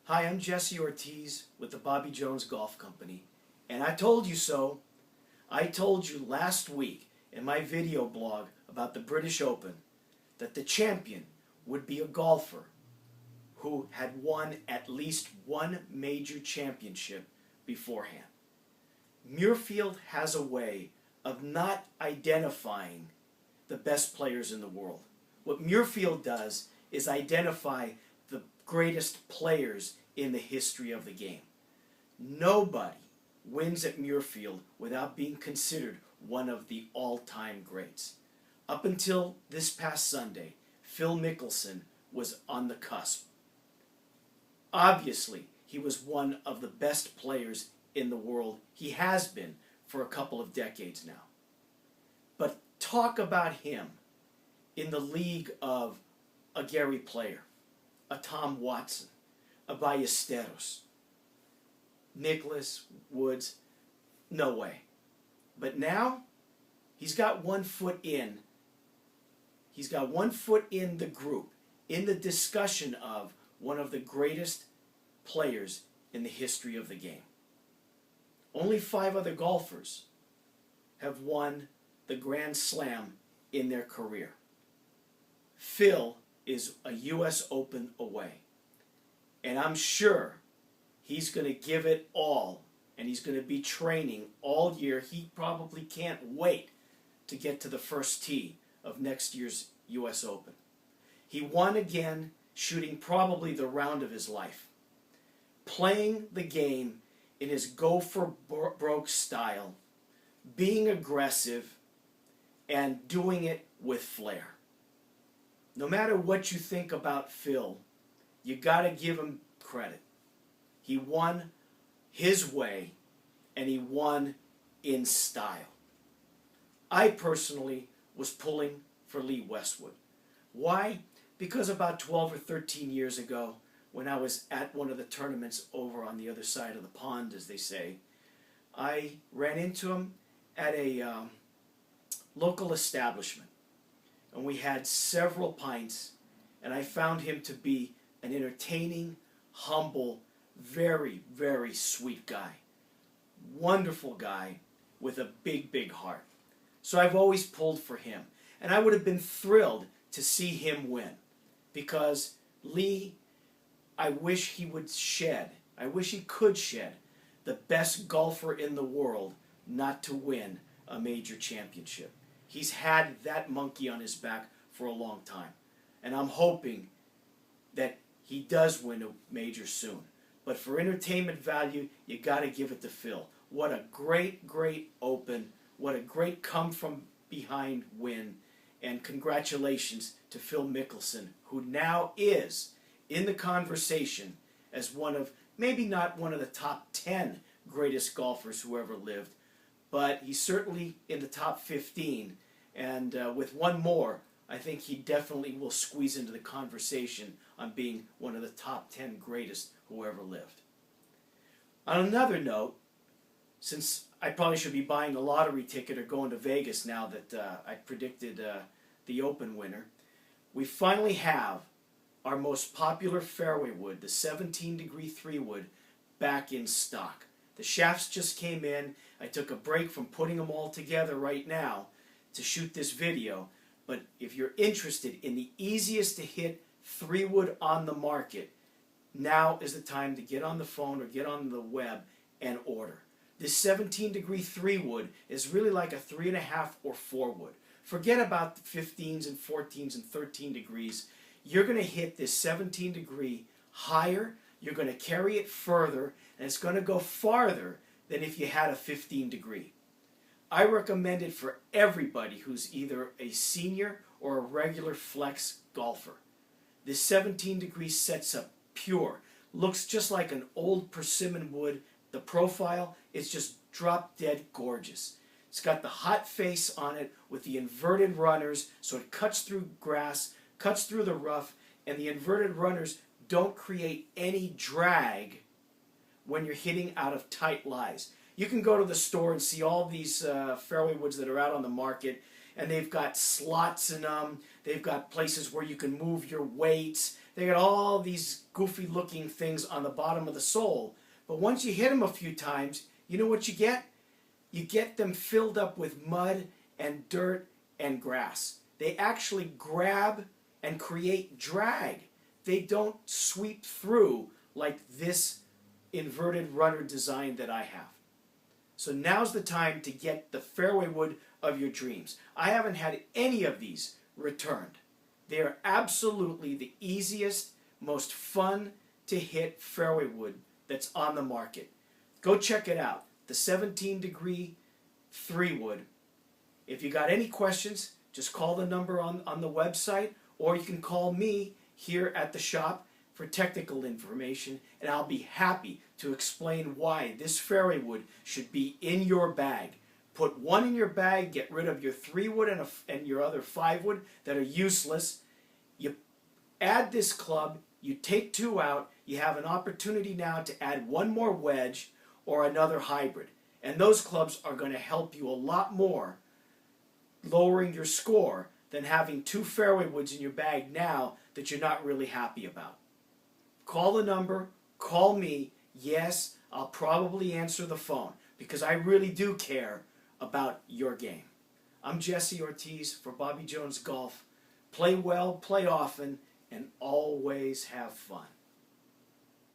Hi, I'm Jesse Ortiz with the Bobby Jones Golf Company, and I told you so. I told you last week in my video blog about the British Open that the champion would be a golfer who had won at least one major championship beforehand. Muirfield has a way of not identifying the best players in the world. What Muirfield does is identify the greatest players in the history of the game. Nobody wins at Muirfield without being considered one of the all-time greats. Up until this past Sunday, Phil Mickelson was on the cusp. Obviously, he was one of the best players in the world. He has been for a couple of decades now. But talk about him in the league of a Gary Player, a Tom Watson, a Ballesteros, Nicklaus, Woods, no way. But now, he's got 1 foot in. He's got 1 foot in the group, in the discussion of one of the greatest players in the history of the game. Only 5 other golfers have won the Grand Slam in their career. Phil is a U.S. Open away. And I'm sure he's going to give it all, and he's going to be training all year. He probably can't wait to get to the first tee of next year's U.S. Open. He won again, shooting probably the round of his life, playing the game in his go-for-broke style, being aggressive, and doing it with flair. No matter what you think about Phil, you got to give him credit. He won his way, and he won in style. I personally was pulling for Lee Westwood. Why? Because about 12 or 13 years ago, when I was at one of the tournaments over on the other side of the pond, as they say, I ran into him at a local establishment. And we had several pints, and I found him to be an entertaining, humble, very, very sweet guy. Wonderful guy with a big, big heart. So I've always pulled for him. And I would have been thrilled to see him win. Because Lee, I wish he would shed, I wish he could shed the best golfer in the world not to win a major championship. He's had that monkey on his back for a long time. And I'm hoping that he does win a major soon. But for entertainment value, you got to give it to Phil. What a great, great Open. What a great come-from-behind win. And congratulations to Phil Mickelson, who now is in the conversation as one of, maybe not one of the top 10 greatest golfers who ever lived, but he's certainly in the top 15. And with one more, I think he definitely will squeeze into the conversation on being one of the top 10 greatest who ever lived. On another note, since I probably should be buying a lottery ticket or going to Vegas now that I predicted the Open winner, we finally have our most popular fairway wood, the 17-degree 3-wood, back in stock. The shafts just came in. I took a break from putting them all together right now to shoot this video, but if you're interested in the easiest to hit 3-wood on the market, now is the time to get on the phone or get on the web and order. This 17-degree 3-wood is really like a 3.5 or 4-wood. Forget about the 15s and 14s and 13 degrees. You're going to hit this 17-degree higher, you're going to carry it further, and it's going to go farther than if you had a 15-degree. I recommend it for everybody who's either a senior or a regular flex golfer. This 17 degrees sets up pure. Looks just like an old persimmon wood. The profile is just drop dead gorgeous. It's got the hot face on it with the inverted runners, so it cuts through grass, cuts through the rough, and the inverted runners don't create any drag when you're hitting out of tight lies. You can go to the store and see all these fairway woods that are out on the market, and they've got slots in them. They've got places where you can move your weights. They got all these goofy looking things on the bottom of the sole. But once you hit them a few times, you know what you get? You get them filled up with mud and dirt and grass. They actually grab and create drag. They don't sweep through like this inverted runner design that I have. So now's the time to get the fairway wood of your dreams. I haven't had any of these returned. They are absolutely the easiest, most fun to hit fairway wood that's on the market. Go check it out. The 17 degree 3 wood. If you got any questions, just call the number on the website, or you can call me here at the shop for technical information, and I'll be happy to explain why this fairway wood should be in your bag. Put one in your bag, get rid of your 3 wood and your other 5 wood that are useless. You add this club, you take 2 out, you have an opportunity now to add 1 more wedge or another hybrid. And those clubs are going to help you a lot more lowering your score than having 2 fairway woods in your bag now that you're not really happy about. Call the number, call me. Yes, I'll probably answer the phone because I really do care about your game. I'm Jesse Ortiz for Bobby Jones Golf. Play well, play often, and always have fun.